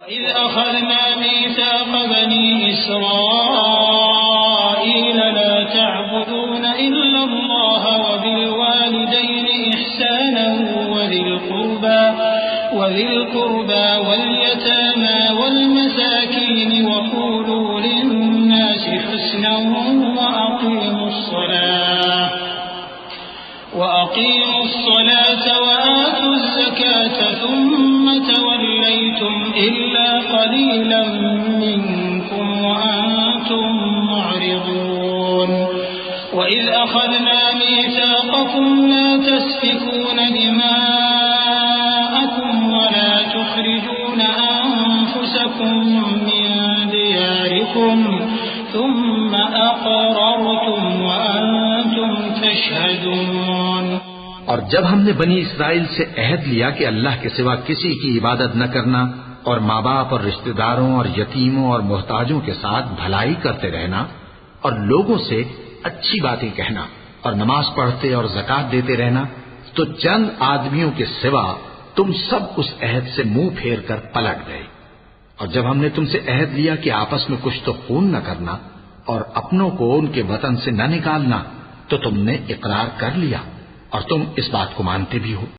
Is अख़ज़ना मीसाक़ बनी इस्राईल ला तअबुदून इल्लल्लाह व बिल वालिदैनि इहसानन वज़िल क़ुर्बा वल यतामा वल मसाकीन व क़ूलू लिन्नासि हुस्नन وأقيموا الصلاة وآتوا الزكاة ثم توليتم إلا قليلا منكم وأنتم معرضون وإذ أخذنا ميثاقكم لا تسفكون دماءكم ولا تخرجون أنفسكم من دياركم ثم أقررتم وأنتم تشهدون। और जब हमने बनी इसराइल से अहद लिया कि अल्लाह के सिवा किसी की इबादत न करना और माँ बाप और रिश्तेदारों और यतीमों और मोहताजों के साथ भलाई करते रहना और लोगों से अच्छी बातें कहना और नमाज पढ़ते और ज़कात देते रहना, तो चंद आदमियों के सिवा तुम सब उस अहद से मुंह फेर कर पलट गए। और जब हमने तुमसे अहद लिया कि आपस में कुछ तो खून न करना और अपनों को उनके वतन से न निकालना, तो तुमने इकरार कर लिया और तुम इस बात को मानते भी हो।